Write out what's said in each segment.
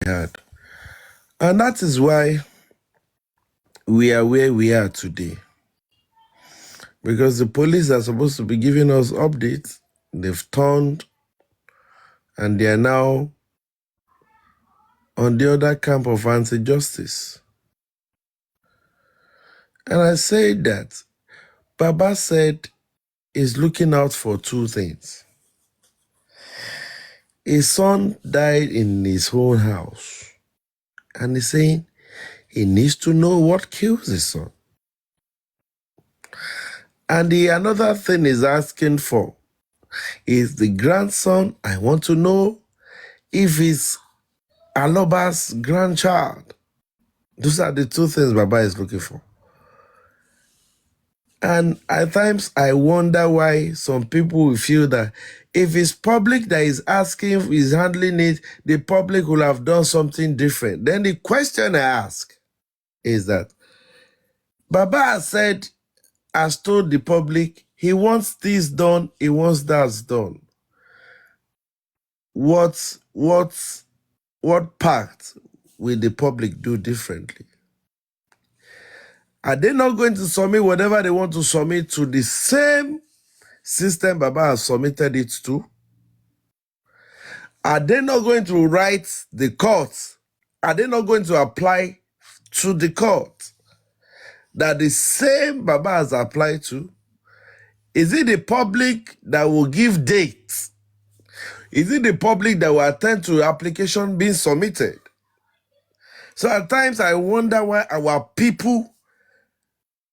had. And that is why we are where we are today. Because the police are supposed to be giving us updates. They've turned and they are now on the other camp of anti-justice. And I say that Baba said he's looking out for two things. His son died in his own house. And he's saying he needs to know what kills his son. And another thing he's asking for is the grandson. I want to know if he's Aloba's grandchild. Those are the two things Baba is looking for. And at times I wonder why some people will feel that if it's public that is asking, is handling it, the public will have done something different. Then the question I ask is that Baba has told the public he wants this done, he wants that done. What part will the public do differently? Are they not going to submit whatever they want to submit to the same system Baba has submitted it to? Are they not going to write the court? Are they not going to apply to the court that the same Baba has applied to? Is it the public that will give dates? Is it the public that will attend to application being submitted? So at times I wonder why our people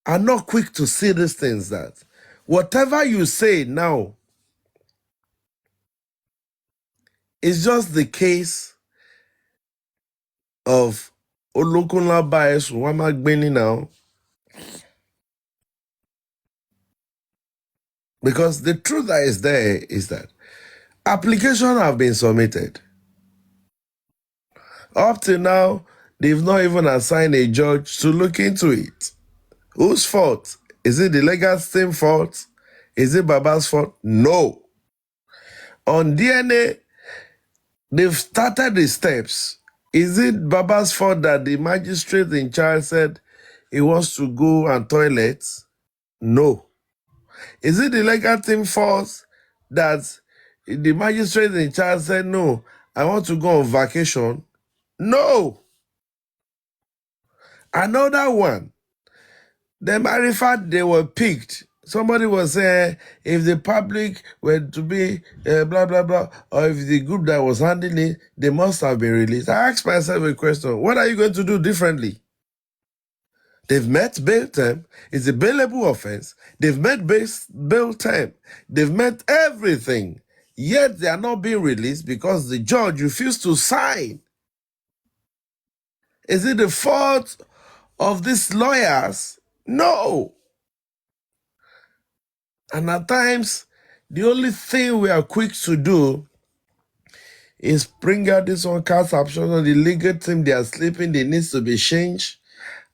are not quick to see these things, that whatever you say now is just the case of Olokunla bias Wamagbeni now. Because the truth that is there is that applications have been submitted. Up to now, they've not even assigned a judge to look into it. Whose fault? Is it the legal team fault? Is it Baba's fault? No. On DNA, they've started the steps. Is it Baba's fault that the magistrate in charge said he wants to go and toilet? No. Is it the legal team fault that the magistrate in charge said, no, I want to go on vacation? No. Another one, the Marifat, they were picked. Somebody was saying, if the public were to be blah, blah, blah, or if the group that was handling it, they must have been released. I asked myself a question, what are you going to do differently? They've met bail term. It's a bailable offense. They've met bail term. They've met everything. Yet they are not being released because the judge refused to sign. Is it the fault of these lawyers? No. And at times, the only thing we are quick to do is bring out this one cast option on the legal team. They are sleeping. They need to be changed.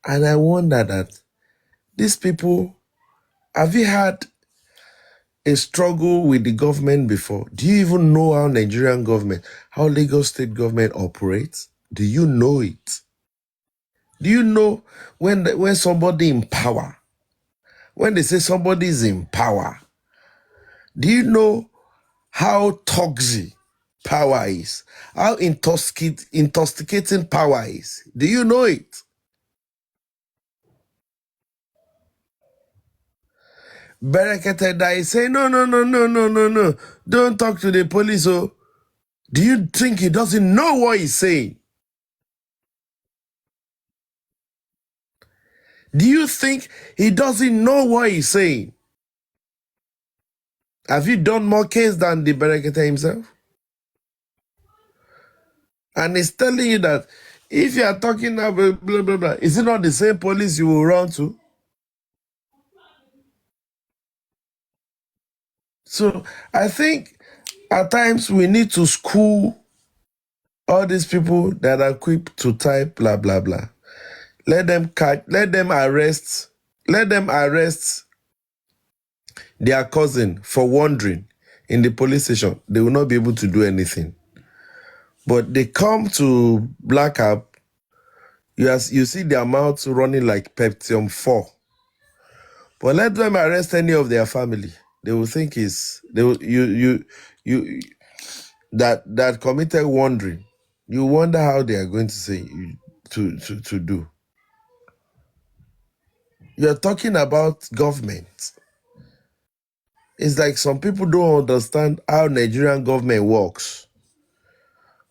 And I wonder that these people, have you had a struggle with the government before? Do you even know how Nigerian government, how Lagos state government operates? Do you know it? Do you know when somebody in power, when they say somebody is in power, do you know how toxic power is? How intoxicating power is? Do you know it? Berekete that is saying, no. Don't talk to the police. Oh. Do you think he doesn't know what he's saying? Do you think he doesn't know what he's saying? Have you done more case than the Berekete himself? And he's telling you that if you are talking about blah, blah, blah, is it not the same police you will run to? So I think at times we need to school all these people that are quick to type blah, blah, blah. Let them arrest their cousin for wandering in the police station. They will not be able to do anything. But they come to Black App, you see their mouths running like Peptium 4. But let them arrest any of their family. They will think that committed wandering. You wonder how they are going to say to do. You're talking about government. It's like some people don't understand how Nigerian government works.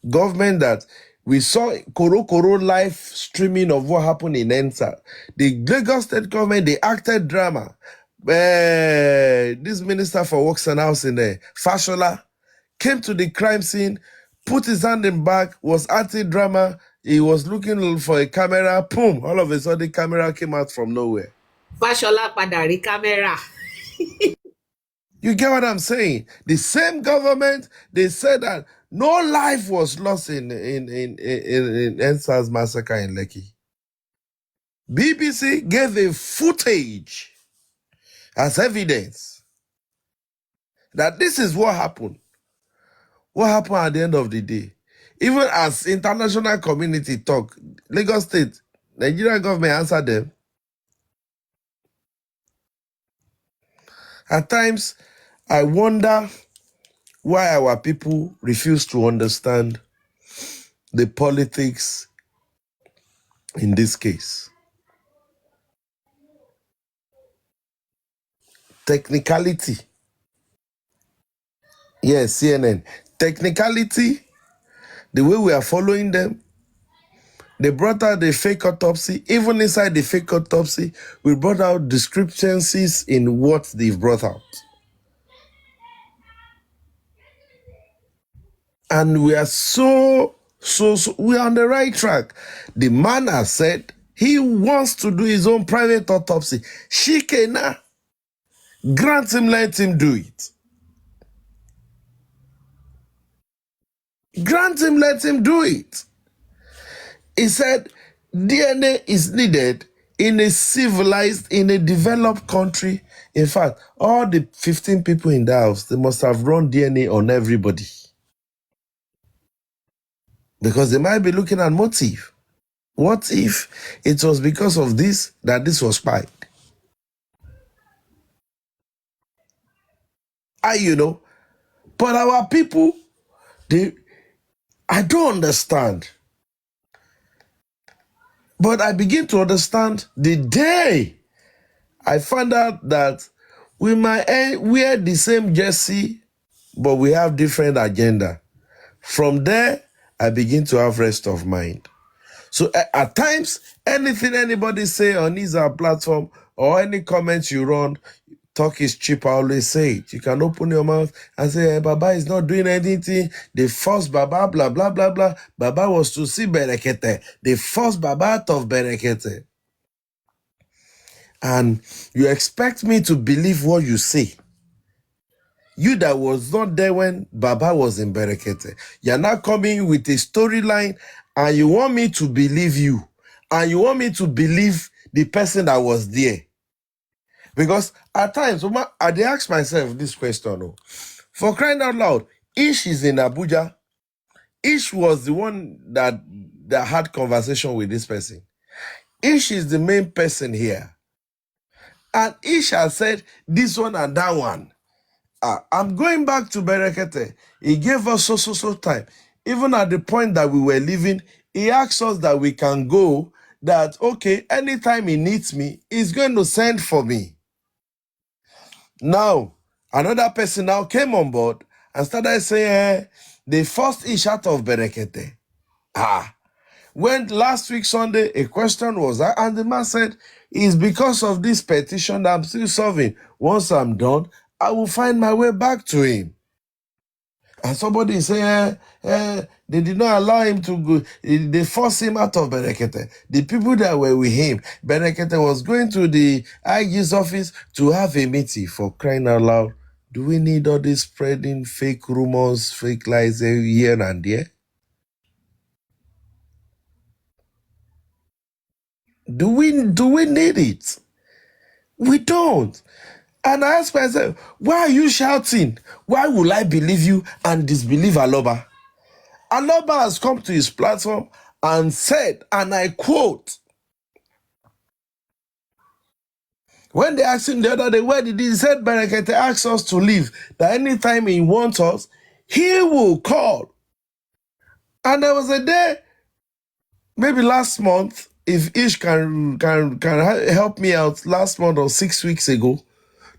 Government that we saw Koro live streaming of what happened in ENSA. The Lagos State government, they acted drama. This minister for works and housing there, Fashola, came to the crime scene, put his hand in back, was acting drama. He was looking for a camera. Boom! All of a sudden, the camera came out from nowhere. Fashola padà rí camera. You get what I'm saying? The same government, they said that no life was lost in ENSA's massacre in Lekki. BBC gave a footage as evidence that this is what happened. What happened at the end of the day? Even as international community talk, Lagos State, Nigerian government answered them. At times, I wonder why our people refuse to understand the politics in this case. Technicality. Yes, CNN. Technicality, the way we are following them, they brought out the fake autopsy. Even inside the fake autopsy, we brought out discrepancies in what they've brought out. And we are so we are on the right track. The man has said he wants to do his own private autopsy. Shikena, grant him, let him do it. Grant him, let him do it. He said DNA is needed in a civilized, in a developed country. In fact, all the 15 people in the house, they must have run DNA on everybody. Because they might be looking at motive. What if it was because of this that this was spiked? But our people, I don't understand. But I begin to understand the day I found out that we might wear the same jersey, but we have different agenda. From there, I begin to have rest of mind. So at times, anything anybody say on his platform or any comments you run, talk is cheap, I always say it. You can open your mouth and say, hey, Baba is not doing anything. The first Baba, blah, blah, blah, blah. Baba was to see Berekete. The first Baba out of Berekete. And you expect me to believe what you say. You that was not there when Baba was in Berekete. You're now coming with a storyline and you want me to believe you. And you want me to believe the person that was there. Because at times, I ask myself this question. For crying out loud, Ish is in Abuja. Ish was the one that had conversation with this person. Ish is the main person here. And Ish has said this one and that one. I'm going back to Berekete. He gave us so time. Even at the point that we were leaving, he asked us that we can go, that, okay, anytime he needs me, he's going to send for me. Now, another person now came on board and started saying, the first Ish out of Berekete. When last week Sunday, a question was that, and the man said, it's because of this petition that I'm still solving. Once I'm done, I will find my way back to him. And somebody is saying, they did not allow him to go. They forced him out of Berekete. The people that were with him, Berekete was going to the IG's office to have a meeting. For crying out loud. Do we need all this spreading fake rumors, fake lies here and there? Do we need it? We don't. And I ask myself, why are you shouting? Why will I believe you and disbelieve Aloba? Aloba has come to his platform and said, and I quote, when they asked him the other day, where did he said Berekete asked us to leave, that anytime he wants us, he will call. And there was a day, maybe last month, if Ish can help me out, last month or 6 weeks ago,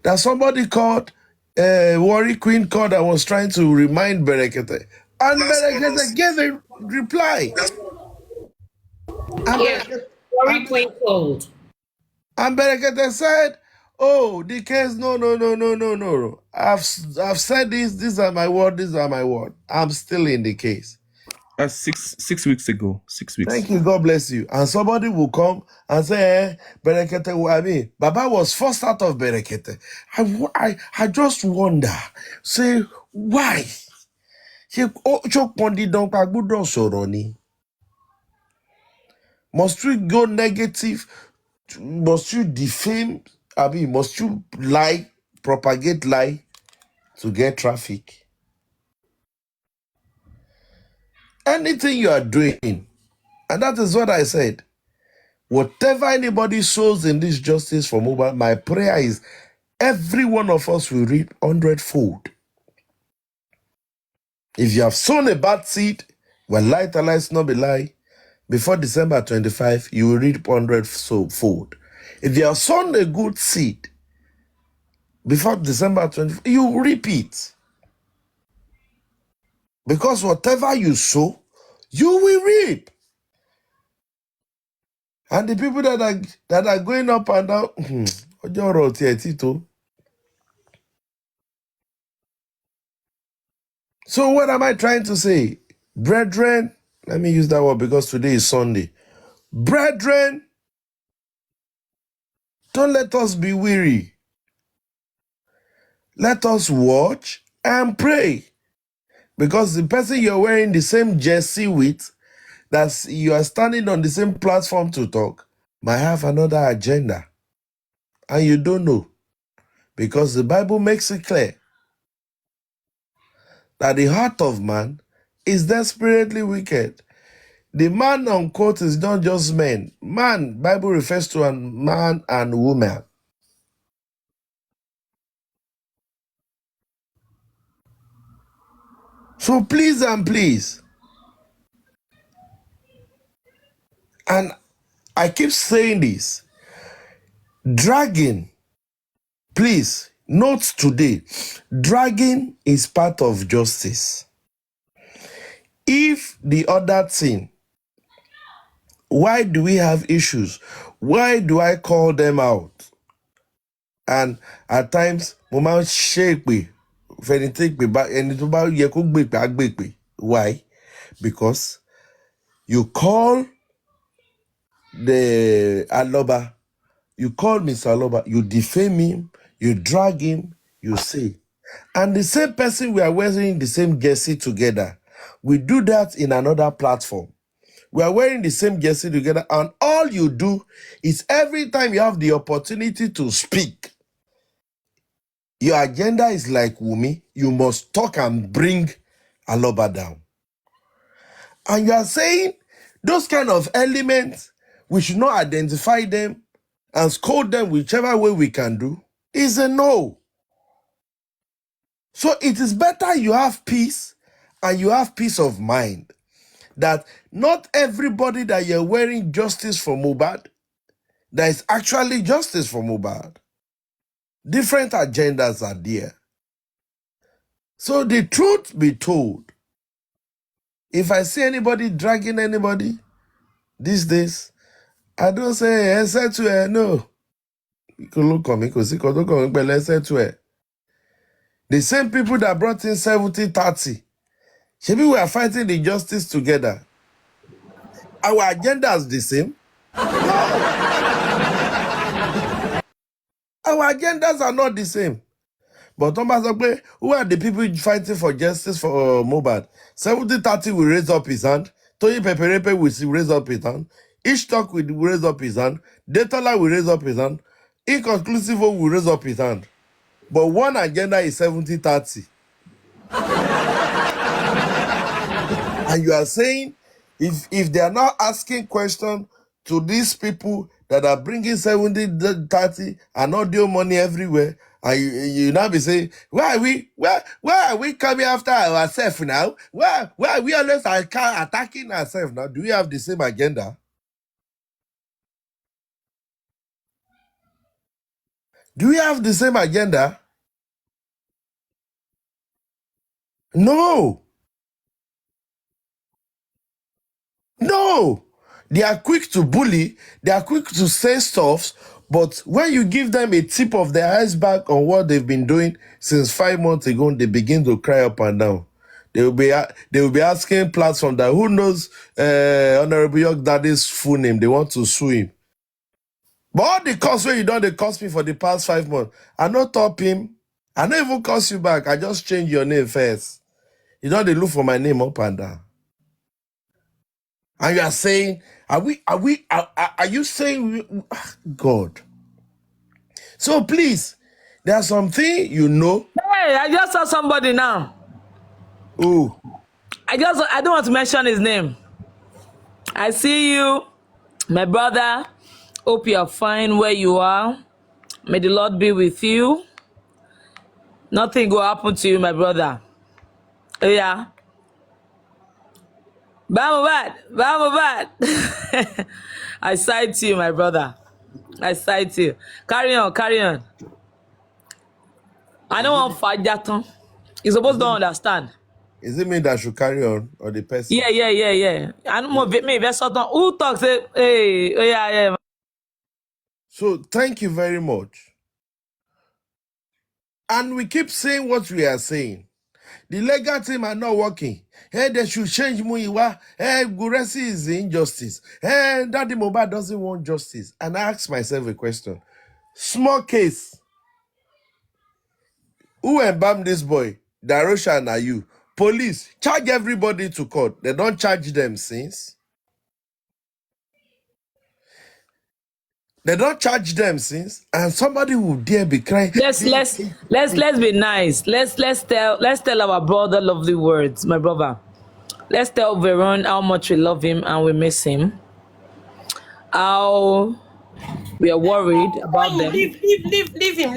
that somebody called, Worry Queen called and was trying to remind Berekete. And Berekete gave a reply. And Yeah, Worry Queen called. And Berekete said, oh, the case, no. I've said this, these are my word, these are my word. I'm still in the case. That's 6 weeks ago. 6 weeks. Thank you, God bless you. And somebody will come and say, Berekete, Baba was forced out of Berekete. I just wonder, say, why? Must we go negative? Must you defame? Must you lie, propagate lie to get traffic? Anything you are doing, and that is what I said. Whatever anybody sows in this justice for Mohbad, my prayer is every one of us will reap 100-fold. If you have sown a bad seed, well, light and light not be lie, before December 25, you will reap 100-fold. If you have sown a good seed, before December 25, you will reap it. Because whatever you sow, you will reap. And the people that are going up and down, so what am I trying to say? Brethren, let me use that word because today is Sunday. Brethren, don't let us be weary. Let us watch and pray. Because the person you're wearing the same jersey with, that you are standing on the same platform to talk, might have another agenda. And you don't know. Because the Bible makes it clear that the heart of man is desperately wicked. The man, unquote, is not just men. Man, Bible refers to a man and woman. So please and please, and I keep saying this, dragging, please, note today, dragging is part of justice. If the other thing, why do we have issues? Why do I call them out? And at times, Mama shake me. Why? Because you call the Aloba, you call Mr. Aloba, you defame him, you drag him, you say. And the same person we are wearing the same jersey together, we do that in another platform. We are wearing the same jersey together, and all you do is every time you have the opportunity to speak, your agenda is like Wumi, you must talk and bring Aloba down. And you are saying those kind of elements, we should not identify them and scold them whichever way we can do, is a no. So it is better you have peace and you have peace of mind that not everybody that you're wearing justice for Mohbad, there is actually justice for Mohbad. Different agendas are there. So the truth be told, if I see anybody dragging anybody these days, I don't say, no. The same people that brought in 70-30, maybe we are fighting the justice together. Our agenda is the same. Our agendas are not the same. But Thomas Okpe, who are the people fighting for justice for Mohbad? 70-30 will raise up his hand. Tony Peperepe will raise up his hand. Ishtok will raise up his hand. Detola will raise up his hand. Inconclusivo will raise up his hand. But one agenda is 70-30. And you are saying if they are not asking questions to these people that are bringing 70, 30 and audio money everywhere, and you now be saying, why are we coming after ourselves now? Why are we always attacking ourselves now? Do we have the same agenda? Do we have the same agenda? No. No. They are quick to bully, they are quick to say stuff, but when you give them a tip of the iceberg on what they've been doing since 5 months ago, they begin to cry up and down. They will be asking platform that who knows Honorable York Daddy's full name. They want to sue him. But all the cost where you done, they cost me for the past 5 months. I not top him. I not even cost you back. I just change your name first. You know they look for my name up and down. And you are saying, are you saying, God? So please, there's something you know. Hey, I just saw somebody now. Oh, I don't want to mention his name. I see you, my brother. Hope you are fine where you are. May the Lord be with you. Nothing will happen to you, my brother. Yeah. Bad. I side to you, my brother. I side to you. Carry on. I don't want Fajatan. You're supposed to understand. is it me that should carry on or the person? Yeah. I don't know me. Who talks? Hey, yeah. So thank you very much. And we keep saying what we are saying. The legal team are not working. Hey, they should change Muiwa. Hey, Guresi is the injustice. Hey, Daddy Mohbad doesn't want justice. And I ask myself a question. Small case. Who embalmed this boy? Darosha and Ayu. Police charge everybody to court. They don't charge them since. They don't charge them since, and somebody will dare be crying. Let's be nice. Let's tell our brother lovely words, my brother. Let's tell Veron how much we love him and we miss him. How we are worried about them. Leave him.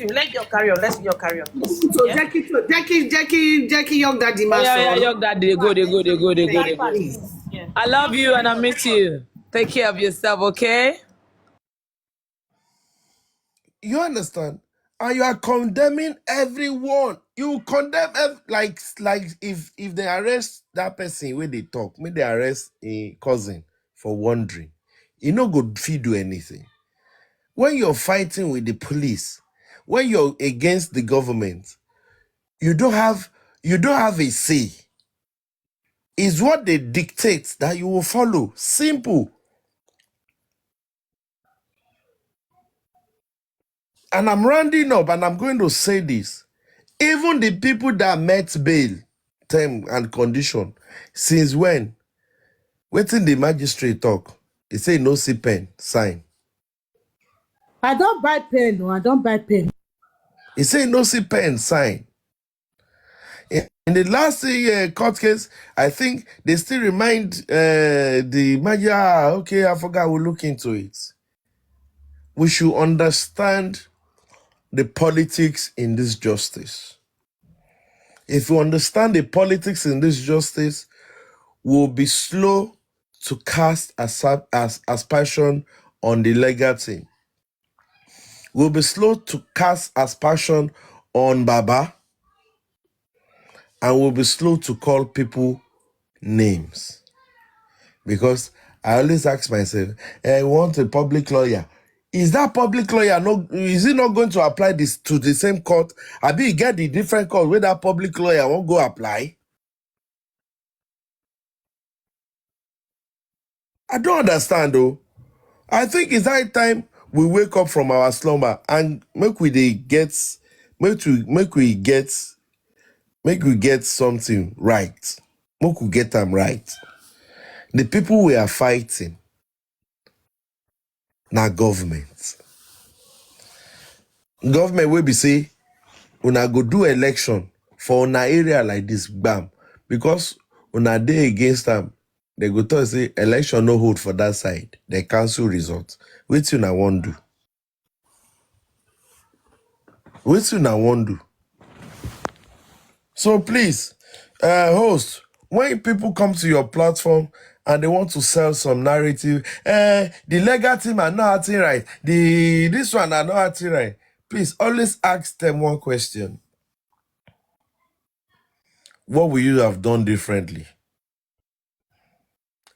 Let your carry on. Let's your carry on. So yeah? Jackie Young Daddy Yeah, Young Daddy, they go. Yeah. I love you and I miss you. Take care of yourself, okay? You understand? And you are condemning everyone. You condemn like if they arrest that person when they talk, maybe they arrest a cousin for wandering. You no go fit do anything. When you're fighting with the police, when you're against the government, you don't have a say. It's what they dictate that you will follow. Simple. And I'm rounding up and I'm going to say this. Even the people that met bail, term and condition, since when? Waiting the magistrate talk. He say no see pen, sign. I don't buy pen. No, I don't buy pen. He say no see pen, sign. In the last court case, I think they still remind the magistrate, okay, I forgot, we'll look into it. We should understand the politics in this justice. If you understand the politics in this justice, we'll be slow to cast aspersion on the legal team. We'll be slow to cast aspersion on Baba, and we'll be slow to call people names. Because I always ask myself, I want a public lawyer. Is that public lawyer is he not going to apply this to the same court? I be get the different court where that public lawyer won't go apply? I don't understand though. I think it's high time we wake up from our slumber and make we get something right. Make we get them right. The people we are fighting, na government. Government will be say, una go do election for una area like this, bam. Because When a day against them, they go to say election no hold for that side. They cancel results. Which you now want do? Which you now want do? So please, host, when people come to your platform and they want to sell some narrative, the legal team are not acting right, this one are not acting right, please always ask them one question. What would you have done differently?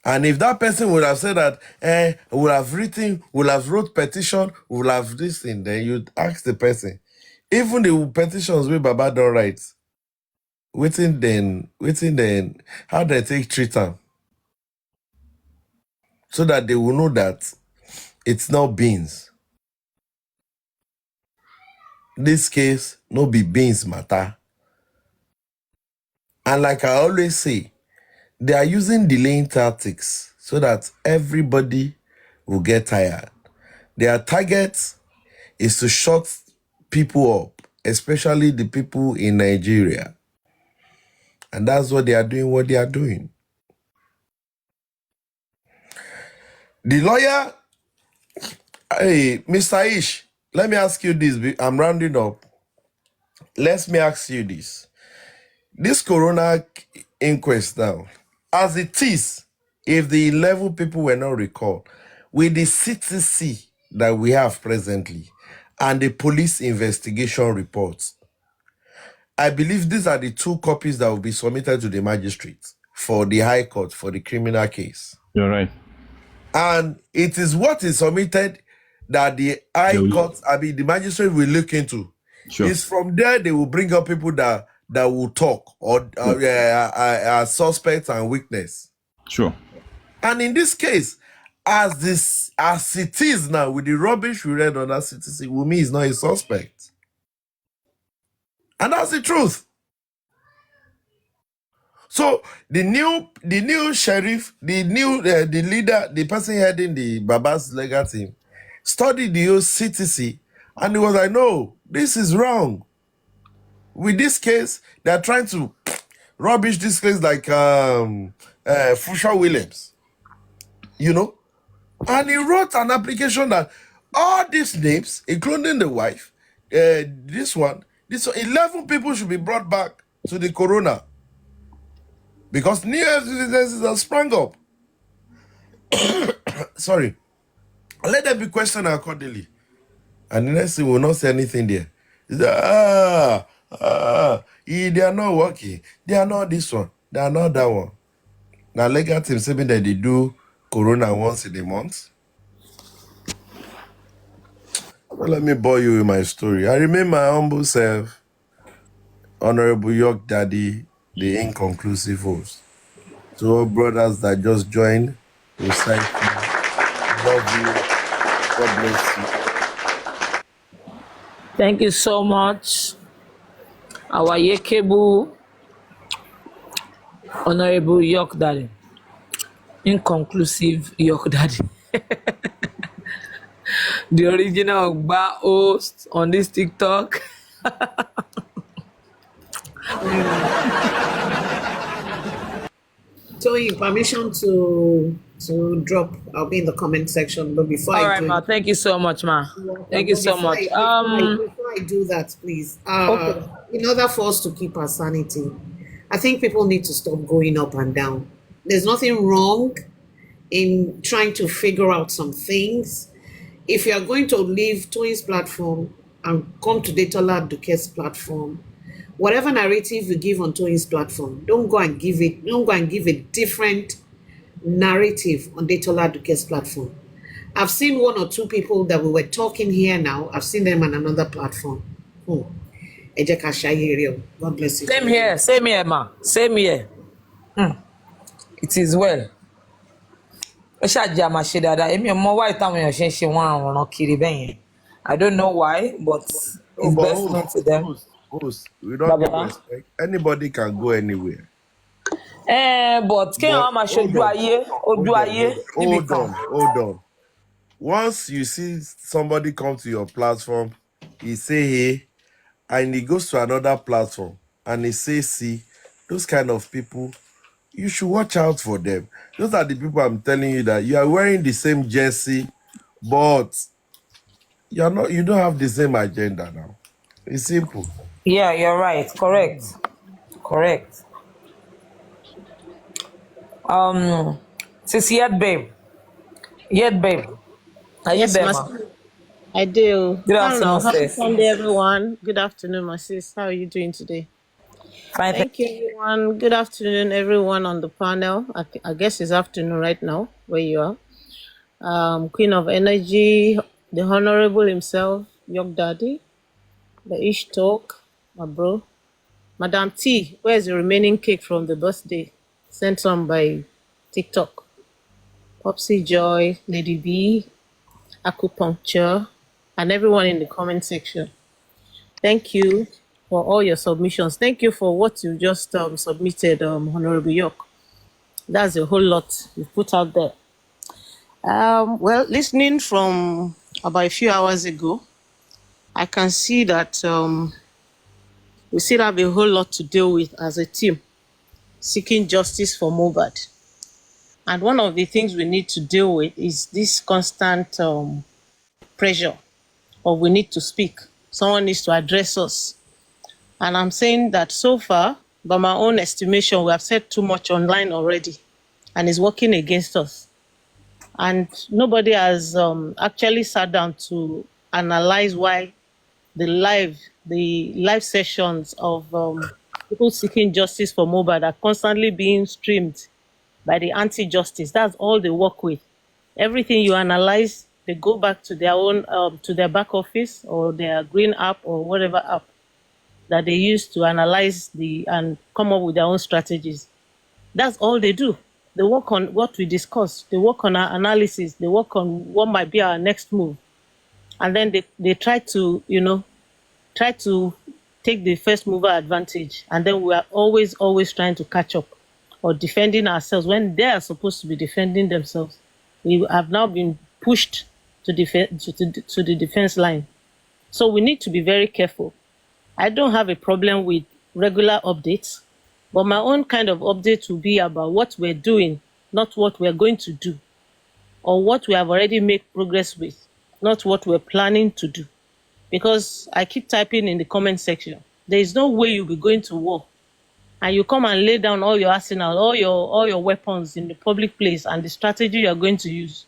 And if that person would have said that, would have wrote petition, would have this thing, then you'd ask the person. Even the petitions we Baba don't write, waiting then, how they take treat them? So that they will know that it's not beans. This case, no be beans matter. And like I always say, they are using delaying tactics so that everybody will get tired. Their target is to shut people up, especially the people in Nigeria. And that's what they are doing. The lawyer, hey, Mr. Ish, let me ask you this. I'm rounding up. Let me ask you this. This corona inquest now, as it is, if the 11 people were not recalled, with the CTC that we have presently and the police investigation reports, I believe these are the 2 copies that will be submitted to the magistrate for the High Court for the criminal case. You're right. And it is what is submitted that the High Court, the magistrate will look into. Sure. It's from there they will bring up people that will talk or are suspects and witness. Sure. And in this case, as it is now, with the rubbish we read on that CTC, Wunmi is not a suspect. And that's the truth. So the new sheriff, the leader, the person heading the Baba's legal team, studied the whole CTC, and he was like, no, this is wrong. With this case, they are trying to rubbish this case like Fusha Williams, you know? And he wrote an application that all these names, including the wife, this one, 11 people should be brought back to the corona because new evidences have sprung up. Sorry. Let them be questioned accordingly. And the next thing, we will not say anything there. It's like, they are not working. They are not this one. They are not that one. Now, legal team saying that they do corona once in a month. Well, let me bore you with my story. I remain my humble self, Honorable York Daddy, the inconclusive host. To all brothers that just joined, we thank you. Love you. God bless you. Thank you so much. Our Yekebu, Honorable York Daddy. Inconclusive York Daddy. The original Ogba host on this TikTok. Tony, permission to drop. I'll be in the comment section. But before All I right, do, ma. Thank you so much, ma. Thank you so before much. before I do that, please. Okay. In order for us to keep our sanity, I think people need to stop going up and down. There's nothing wrong in trying to figure out some things. If you are going to leave Tony's platform and come to Detola Duquesne's platform, whatever narrative you give on Tony's platform, don't go and give a different narrative on Detola Duquesne's platform. I've seen 1 or 2 people that we were talking here now. I've seen them on another platform. Ejeka Shayiri, God bless you. Same here, ma. Same here. It is well. Ẹ ṣáàjì àmàṣe dáadáa. Èmi ò mọ why táwọn èèyàn ṣe ń ṣe wọ́n àrùn kiri bẹ́ẹ̀ yẹn. I don't know why, but it's best known to them. We don't give respect. Anybody can go anywhere. But kéèyàn wá máa ṣojú ayé, níbi kan. Hold on. Once you see somebody come to your platform, he say hey, and he goes to another platform and he say see, those kind of people, you should watch out for them. Those are the people I'm telling you that you are wearing the same jersey, but you don't have the same agenda now. It's simple. Yeah, you're right. Correct. Correct. Sis Yet Babe. Yet Babe. Are you Yes, there, ma? Master. I do. Good I don't know. afternoon, Happy sis. Sunday, everyone. Good afternoon, my sis. How are you doing today? Fine. Thank you, everyone. Good afternoon, everyone on the panel. I guess it's afternoon right now, where you are. Queen of Energy, the Honorable himself, York Daddy, the Ish Talk, my bro. Madam T, where's the remaining cake from the birthday? Sent some by TikTok. Popsy Joy, Lady B, Acupuncture, and everyone in the comment section. Thank you for all your submissions. Thank you for what you just submitted, Honorable York. That's a whole lot you put out there. Well, listening from about a few hours ago, I can see that we still have a whole lot to deal with as a team, seeking justice for Mohbad. And one of the things we need to deal with is this constant pressure, or we need to speak. Someone needs to address us. And I'm saying that so far, by my own estimation, we have said too much online already, and it's working against us. And nobody has actually sat down to analyze why the live sessions of people seeking justice for Mohbad are constantly being streamed by the anti-justice. That's all they work with. Everything you analyze, they go back to their own, to their back office or their green app or whatever app that they use to analyze and come up with their own strategies. That's all they do. They work on what we discuss. They work on our analysis. They work on what might be our next move. And then they try to, take the first mover advantage. And then we are always trying to catch up or defending ourselves when they are supposed to be defending themselves. We have now been pushed to the defense line. So we need to be very careful. I don't have a problem with regular updates, but my own kind of update will be about what we're doing, not what we're going to do, or what we have already made progress with, not what we're planning to do. Because I keep typing in the comment section, there is no way you'll be going to war and you come and lay down all your arsenal, all your weapons in the public place and the strategy you're going to use.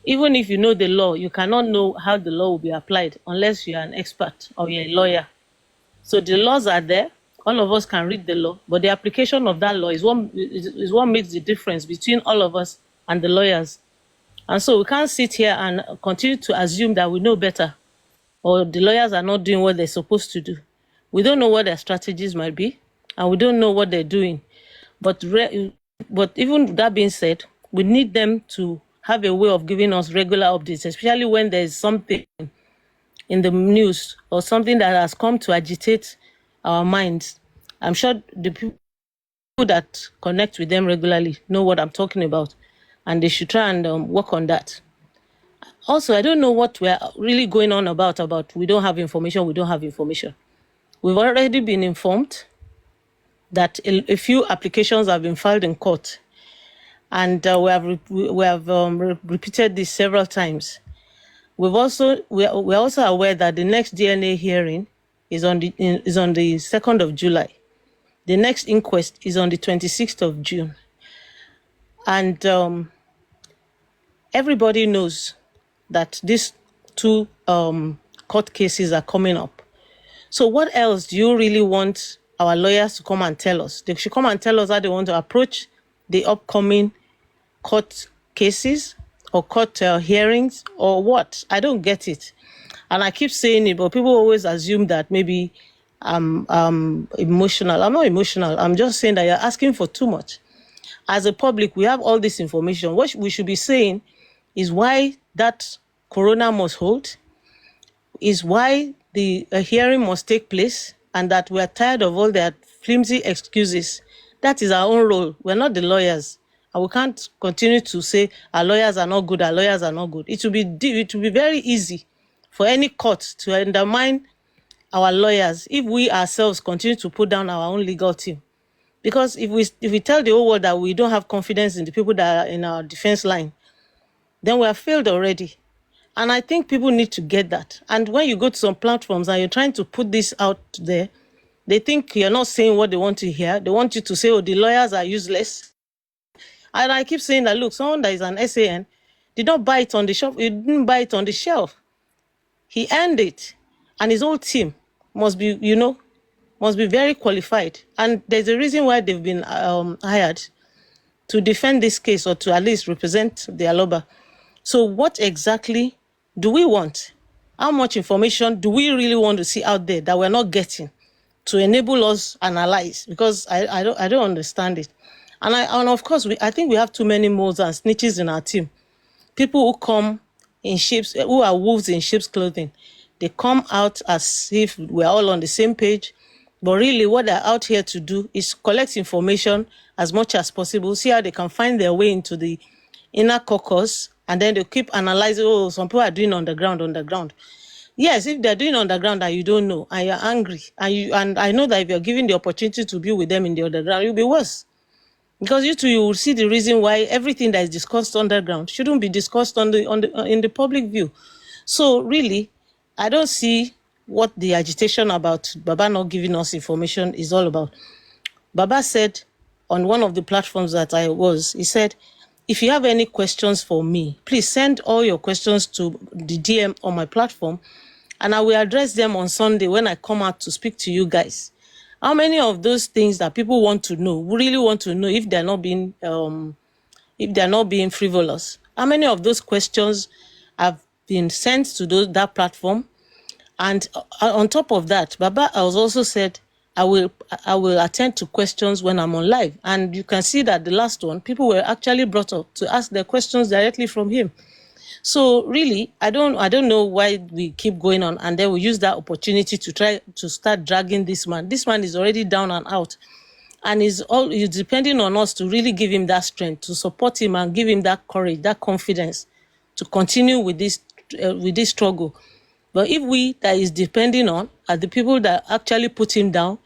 Even if you know the law, you cannot know how the law will be applied unless you're an expert or you're a lawyer. So the laws are there. All of us can read the law, but the application of that law is what makes the difference between all of us and the lawyers. And so we can't sit here and continue to assume that we know better or the lawyers are not doing what they're supposed to do. We don't know what their strategies might be, and we don't know what they're doing. But even that being said, we need them to have a way of giving us regular updates, especially when there's something in the news or something that has come to agitate our minds. I'm sure the people that connect with them regularly know what I'm talking about, and they should try and work on that. Also, I don't know what we're really going on about we don't have information. We've already been informed that a few applications have been filed in court, and we have repeated this several times. We're also aware that the next DNA hearing is on the 2nd of July. The next inquest is on the 26th of June. And everybody knows that these two court cases are coming up. So what else do you really want our lawyers to come and tell us? They should come and tell us how they want to approach the upcoming court cases or court hearings or what? I don't get it. And I keep saying it, but people always assume that maybe I'm emotional. I'm not emotional. I'm just saying that you're asking for too much. As a public, we have all this information. What we should be saying is why that coroner must hold, is why the hearing must take place, and that we are tired of all their flimsy excuses. That is our own role. We're not the lawyers. And we can't continue to say our lawyers are not good, our lawyers are not good. It will be very easy for any court to undermine our lawyers if we ourselves continue to put down our own legal team. Because if we tell the whole world that we don't have confidence in the people that are in our defense line, then we have failed already. And I think people need to get that. And when you go to some platforms and you're trying to put this out there, they think you're not saying what they want to hear. They want you to say, oh, the lawyers are useless. And I keep saying that, look, someone that is an SAN did not buy it on the shop. He didn't buy it on the shelf. He earned it. And his whole team must be, must be very qualified. And there's a reason why they've been hired to defend this case or to at least represent the Aloba. So what exactly do we want? How much information do we really want to see out there that we're not getting to enable us analyze? Because I don't understand it. And of course, I think we have too many moles and snitches in our team. People who come in sheep's, who are wolves in sheep's clothing. They come out as if we're all on the same page. But really, what they're out here to do is collect information as much as possible, see how they can find their way into the inner caucus, and then they keep analyzing, oh, some people are doing underground. Yes, if they're doing underground and you don't know, and you're angry, and I know that if you're given the opportunity to be with them in the underground, you'll be worse. Because you will see the reason why everything that is discussed underground shouldn't be discussed in the public view. So really, I don't see what the agitation about Baba not giving us information is all about. Baba said on one of the platforms that he said, if you have any questions for me, please send all your questions to the DM on my platform, and I will address them on Sunday when I come out to speak to you guys. How many of those things that people want to know, really want to know if they're not being frivolous? How many of those questions have been sent to that platform? And on top of that, Baba has also said, I will attend to questions when I'm on live. And you can see that the last one, people were actually brought up to ask their questions directly from him. So really, I don't know why we keep going on, and then we use that opportunity to try to start dragging this man. This man is already down and out, and he's depending on us to really give him that strength, to support him and give him that courage, that confidence to continue with this struggle. But if we that is depending on are the people that actually put him down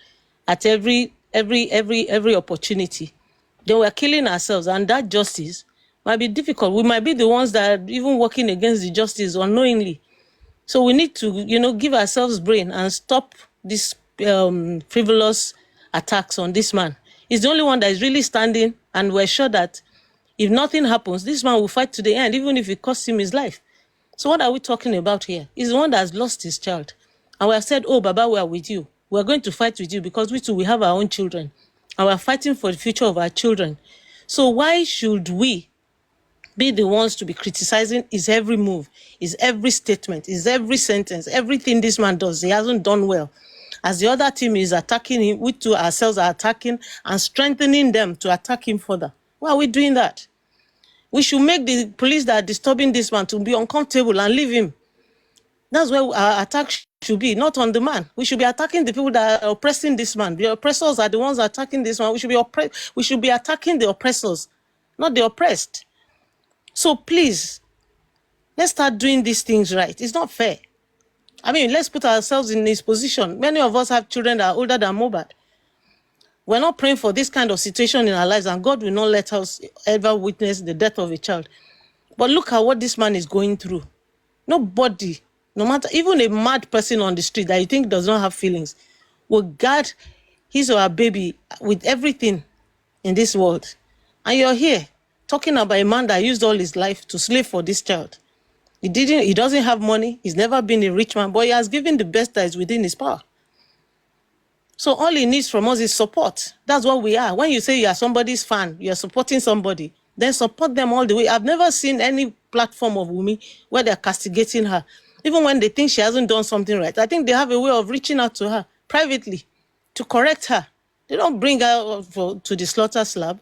at every opportunity, then we're killing ourselves, and that justice might be difficult. We might be the ones that are even working against the justice unknowingly. So we need to, give ourselves brain and stop these frivolous attacks on this man. He's the only one that is really standing, and we're sure that if nothing happens, this man will fight to the end, even if it costs him his life. So what are we talking about here? He's the one that has lost his child. And we have said, oh, Baba, we are with you. We're going to fight with you because we have our own children. And we're fighting for the future of our children. So why should we be the ones to be criticizing his every move, his every statement, his every sentence, everything this man does? He hasn't done well. As the other team is attacking him, we too ourselves are attacking and strengthening them to attack him further. Why are we doing that? We should make the police that are disturbing this man to be uncomfortable and leave him. That's where our attack should be, not on the man. We should be attacking the people that are oppressing this man. The oppressors are the ones attacking this man. We should be attacking the oppressors, not the oppressed. So please, let's start doing these things right. It's not fair. I mean, let's put ourselves in his position. Many of us have children that are older than Mohbad. We're not praying for this kind of situation in our lives, and God will not let us ever witness the death of a child. But look at what this man is going through. Nobody, no matter, even a mad person on the street that you think does not have feelings, will guard his or her baby with everything in this world. And you're here talking about a man that used all his life to slave for this child. He doesn't have money. He's never been a rich man, but he has given the best that is within his power. So all he needs from us is support. That's what we are. When you say you are somebody's fan, you are supporting somebody, then support them all the way. I've never seen any platform of Wunmi where they're castigating her. Even when they think she hasn't done something right, I think they have a way of reaching out to her privately to correct her. They don't bring her to the slaughter slab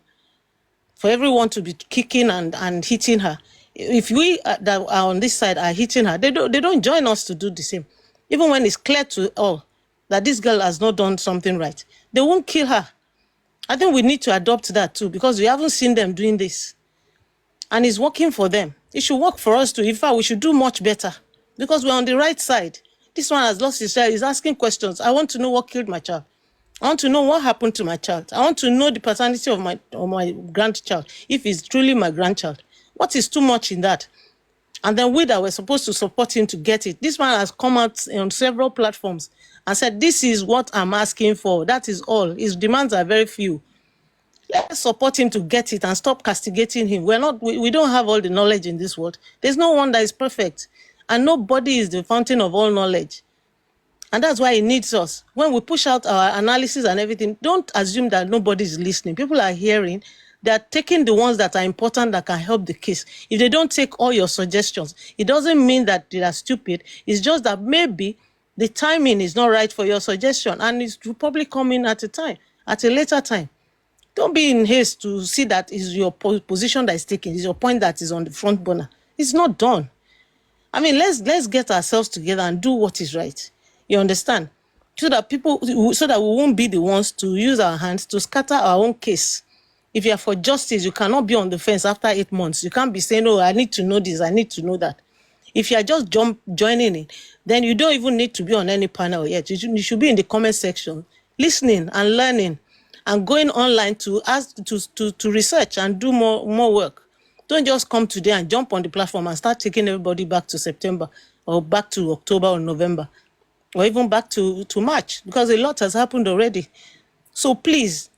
for everyone to be kicking and hitting her. If we that are on this side are hitting her, they don't join us to do the same. Even when it's clear to all that this girl has not done something right, they won't kill her. I think we need to adopt that too, because we haven't seen them doing this. And it's working for them. It should work for us too. In fact, we should do much better because we're on the right side. This one has lost his child. He's asking questions. I want to know what killed my child. I want to know what happened to my child. I want to know the paternity of my grandchild, if it's truly my grandchild. What is too much in that? And then we that were supposed to support him to get it. This man has come out on several platforms and said, this is what I'm asking for. That is all. His demands are very few. Let's support him to get it and stop castigating him. We don't have all the knowledge in this world. There's no one that is perfect. And nobody is the fountain of all knowledge. And that's why he needs us. When we push out our analysis and everything, don't assume that nobody is listening. People are hearing. They're taking the ones that are important that can help the case. If they don't take all your suggestions, it doesn't mean that they are stupid. It's just that maybe the timing is not right for your suggestion, and it will probably come in at a later time. Don't be in haste to see that is your position that is taken, is your point that is on the front burner. It's not done. I mean, let's get ourselves together and do what is right. You understand? So that we won't be the ones to use our hands to scatter our own case. If you are for justice, you cannot be on the fence after 8 months. You can't be saying, oh, I need to know this, I need to know that. If you are just joining in, then you don't even need to be on any panel yet. You should be in the comment section, listening and learning, and going online to research and do more work. Don't just come today and jump on the platform and start taking everybody back to September or back to October or November or even back to March, because a lot has happened already. So please,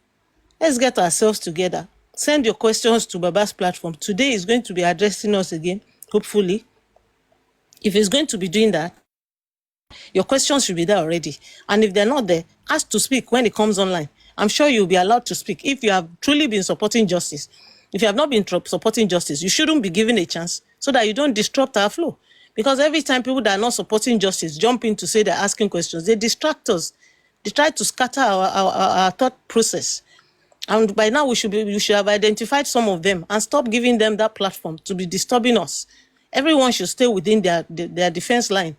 let's get ourselves together. Send your questions to Baba's platform. Today is going to be addressing us again, hopefully. If he's going to be doing that, your questions should be there already. And if they're not there, ask to speak when it comes online. I'm sure you'll be allowed to speak. If you have truly been supporting justice, if you have not been supporting justice, you shouldn't be given a chance so that you don't disrupt our flow. Because every time people that are not supporting justice jump in to say they're asking questions, they distract us. They try to scatter our thought process. And by now, we should have identified some of them and stop giving them that platform to be disturbing us. Everyone should stay within their defense line.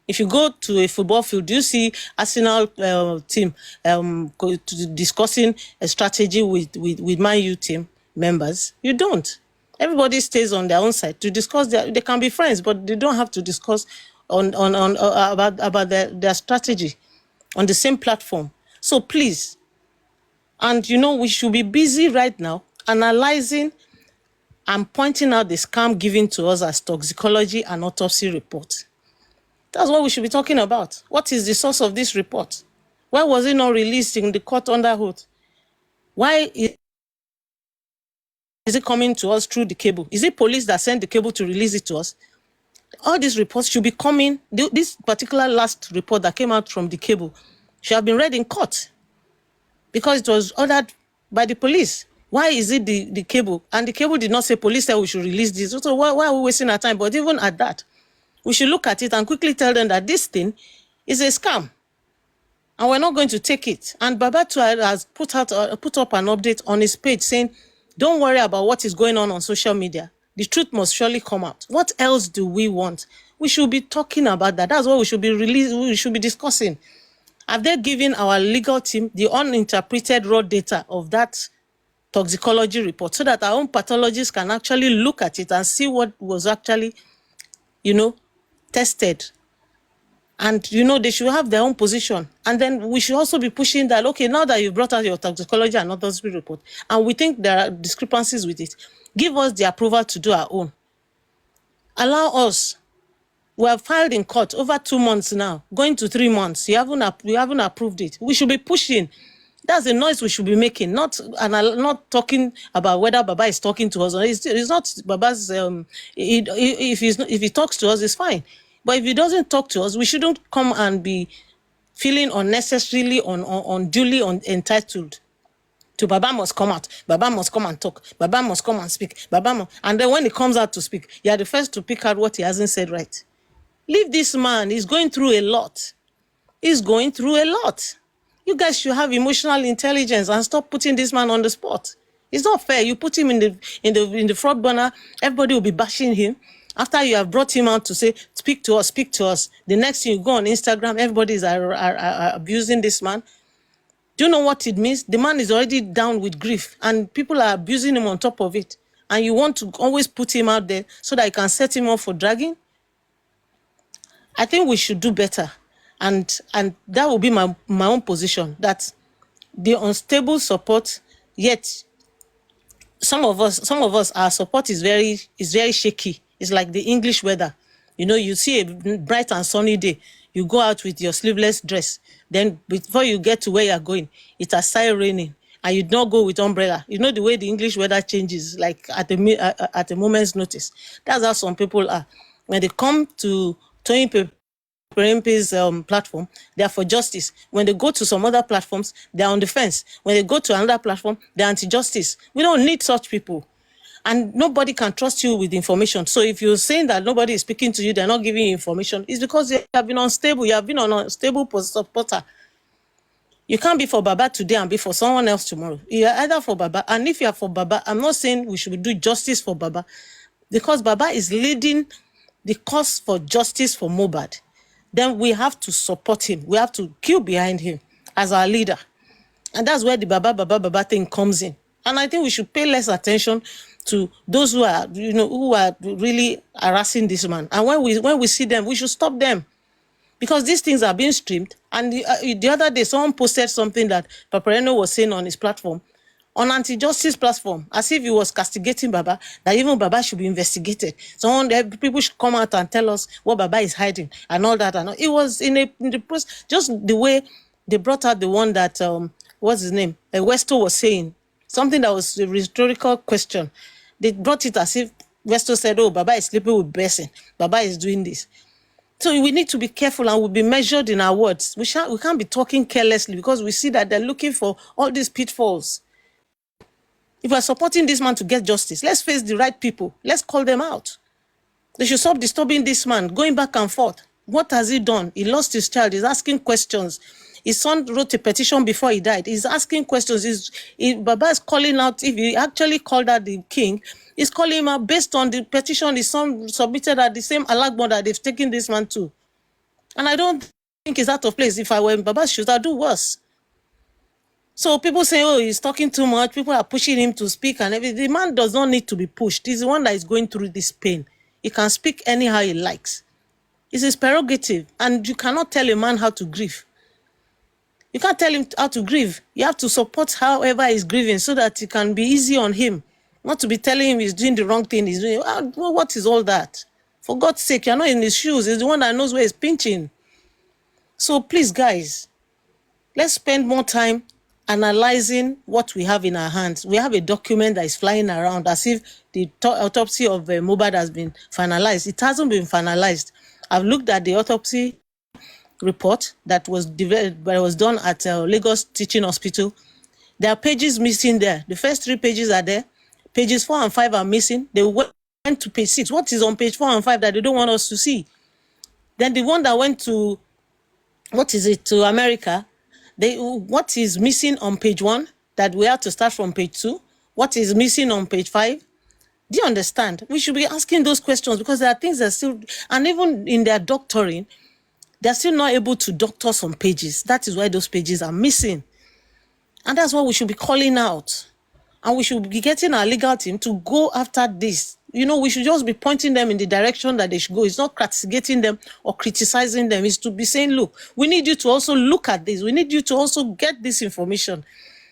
If you go to a football field, do you see Arsenal team discussing a strategy with Man U team members? You don't. Everybody stays on their own side to discuss. They can be friends, but they don't have to discuss about their strategy on the same platform. So please, and we should be busy right now analyzing and pointing out the scam given to us as toxicology and autopsy report. That's what we should be talking about. What is the source of this report? Why was it not released in the court under oath? Why is it coming to us through the cable? Is it police that sent the cable to release it to us? All these reports should be coming. This particular last report that came out from the cable should have been read in court because it was ordered by the police. Why is it the cable? And the cable did not say police said we should release this. So why are we wasting our time? But even at that, we should look at it and quickly tell them that this thing is a scam. And we're not going to take it. And Babatu has put up an update on his page saying, don't worry about what is going on social media. The truth must surely come out. What else do we want? We should be talking about that. That's what we should be discussing. Have they given our legal team the uninterpreted raw data of that toxicology report so that our own pathologists can actually look at it and see what was actually, tested? And, they should have their own position. And then we should also be pushing that, okay, now that you've brought out your toxicology and autopsy report, and we think there are discrepancies with it, give us the approval to do our own. Allow us. We have filed in court over 2 months now, going to 3 months. You haven't approved it. We should be pushing. That's the noise we should be making, not talking about whether Baba is talking to us or it's not Baba's. If he talks to us, it's fine. But if he doesn't talk to us, we shouldn't come and be feeling unnecessarily unduly entitled to Baba must come out, Baba must come and talk, Baba must come and speak, and then when he comes out to speak, you are the first to pick out what he hasn't said right. Leave this man. He's going through a lot. You guys should have emotional intelligence and stop putting this man on the spot. It's not fair. You put him in the front burner, everybody will be bashing him. After you have brought him out to say, speak to us. The next thing you go on Instagram, everybody is abusing this man. Do you know what it means? The man is already down with grief and people are abusing him on top of it. And you want to always put him out there so that you can set him up for dragging? I think we should do better. And that will be my own position, that the unstable support, yet some of us, our support is very shaky. It's like the English weather. You know, you see a bright and sunny day, you go out with your sleeveless dress, then before you get to where you're going, it has started raining, and you don't go with umbrella. You know the way the English weather changes, like at a moment's notice. That's how some people are when they come to Toyin Perempe's platform. They are for justice. When they go to some other platforms, they are on the fence. When they go to another platform, they're anti-justice. We don't need such people. And nobody can trust you with information. So if you're saying that nobody is speaking to you, they're not giving you information, it's because you have been unstable. You have been an unstable supporter. You can't be for Baba today and be for someone else tomorrow. You're either for Baba, and if you're for Baba, I'm not saying we should do justice for Baba, because Baba is leading the cause for justice for Mohbad. Then we have to support him. We have to queue behind him as our leader. And that's where the Baba thing comes in. And I think we should pay less attention to those who are, who are really harassing this man. And when we see them, we should stop them. Because these things are being streamed. And the other day, someone posted something that Papareno was saying on his platform, on anti-justice platform, as if he was castigating Baba, that even Baba should be investigated. People should come out and tell us what Baba is hiding and all that. And it was in the process, just the way they brought out the one that, what's his name? Westo was saying, something that was a rhetorical question. They brought it as if Westo said, oh, Baba is sleeping with Blessing. Baba is doing this. So we need to be careful and we'll be measured in our words. We can't be talking carelessly, because we see that they're looking for all these pitfalls. If we're supporting this man to get justice, let's face the right people. Let's call them out. They should stop disturbing this man, going back and forth. What has he done? He lost his child. He's asking questions. His son wrote a petition before he died. He's asking questions. Baba is calling out. If he actually called out the king, he's calling him out based on the petition his son submitted at the same Alagbon that they've taken this man to. And I don't think it's out of place. If I were in Baba's shoes, I'd do worse. So people say, oh, he's talking too much. People are pushing him to speak and everything. The man does not need to be pushed. He's the one that is going through this pain. He can speak anyhow he likes. It's his prerogative. And you cannot tell a man how to grieve. You can't tell him how to grieve. You have to support however he's grieving so that it can be easy on him. Not to be telling him he's doing the wrong thing. He's doing, what is all that? For God's sake, you're not in his shoes. He's the one that knows where he's pinching. So please, guys, let's spend more time analyzing what we have in our hands. We have a document that is flying around as if the autopsy of Mohbad has been finalized. It hasn't been finalized. I've looked at the autopsy report that was done at Lagos Teaching Hospital. There are pages missing there. The first 3 pages are there. Pages 4 and 5 are missing. They went to page 6. What is on page 4 and 5 that they don't want us to see? Then the one that went to, to America, what is missing on page 1 that we have to start from page 2? What is missing on page 5? Do you understand? We should be asking those questions, because there are things that still, and even in their doctoring, they're still not able to doctor some pages. That is why those pages are missing. And that's what we should be calling out. And we should be getting our legal team to go after this. We should just be pointing them in the direction that they should go. It's not castigating them or criticizing them. It's to be saying, look, we need you to also look at this. We need you to also get this information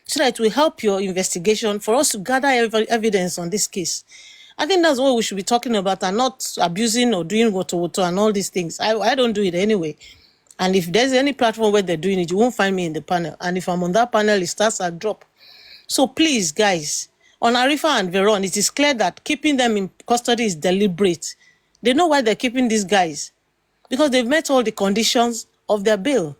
so that it will help your investigation, for us to gather evidence on this case. I think that's what we should be talking about, and not abusing or doing woto and all these things. I don't do it anyway. And if there's any platform where they're doing it, you won't find me in the panel. And if I'm on that panel, it starts at drop. So please, guys, on Arifa and Veron, it is clear that keeping them in custody is deliberate. They know why they're keeping these guys, because they've met all the conditions of their bail.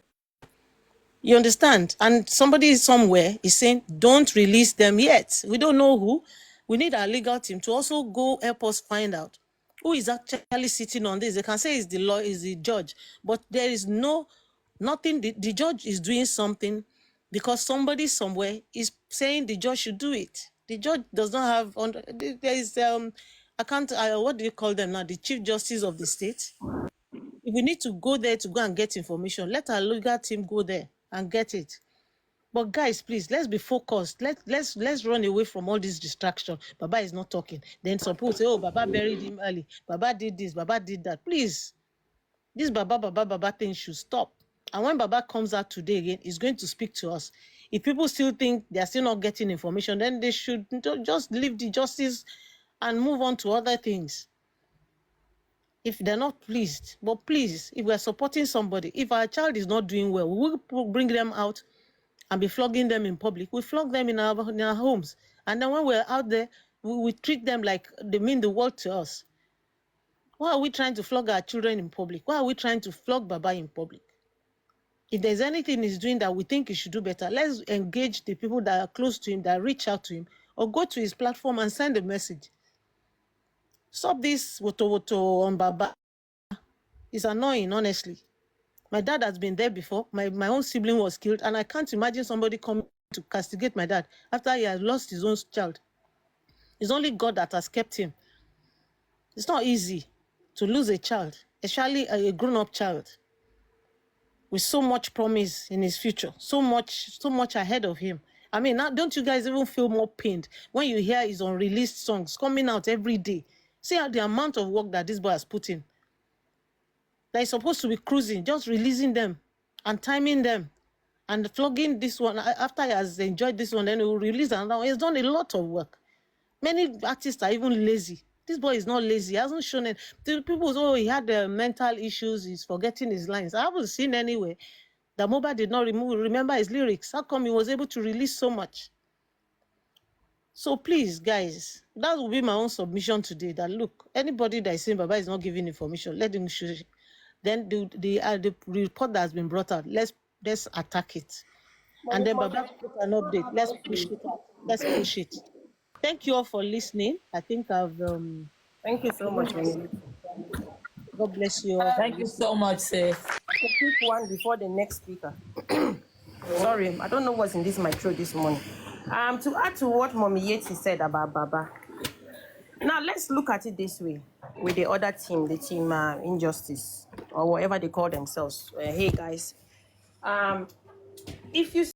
You understand? And somebody somewhere is saying, don't release them yet. We don't know who. We need our legal team to also go help us find out who is actually sitting on this. They can say it's the law, is the judge, but there is nothing. The judge is doing something because somebody somewhere is saying the judge should do it. The judge does not have, there is, what do you call them now? The Chief Justice of the state. If we need to go there to go and get information, let our legal team go there and get it. But guys, please, let's be focused. Let's run away from all this distraction. Baba is not talking. Then some people say, oh, Baba buried him early. Baba did this, Baba did that. Please, this Baba thing should stop. And when Baba comes out today again, he's going to speak to us. If people still think they're still not getting information, then they should just leave the justice and move on to other things. If they're not pleased, but please, if we're supporting somebody, if our child is not doing well, we will bring them out and be flogging them in public. We flog them in our homes. And then when we're out there, we treat them like they mean the world to us. Why are we trying to flog our children in public? Why are we trying to flog Baba in public? If there's anything he's doing that we think he should do better, let's engage the people that are close to him, that reach out to him, or go to his platform and send a message. Stop this woto on Baba. It's annoying, honestly. My dad has been there before. My own sibling was killed, and I can't imagine somebody coming to castigate my dad after he has lost his own child. It's only God that has kept him. It's not easy to lose a child, especially a grown-up child, with so much promise in his future, so much ahead of him. I mean, now, don't you guys even feel more pained when you hear his unreleased songs coming out every day? See how the amount of work that this boy has put in. That is supposed to be cruising, just releasing them and timing them and flogging this one. After he has enjoyed this one, then he will release another one. He's done a lot of work. Many artists are even lazy. This boy is not lazy. He hasn't shown it. The people say, oh, he had mental issues. He's forgetting his lines. I haven't seen anywhere that Mohbad did not remember his lyrics. How come he was able to release so much? So please, guys, that will be my own submission today. That look, anybody that is saying Baba is not giving information, let him show it. Then the report that has been brought out, let's attack it. And then Baba put an update. Let's push it out. Let's push it. Thank you all for listening. I think I've Thank you so much, Mimi. God bless you all. Thank you so much, sis. A quick one before the next speaker. Sorry, I don't know what's in my throat this morning. To add to what Mommy Yeti said about Baba. Now let's look at it this way with the other team, the team Injustice or whatever they call themselves. Hey guys, if you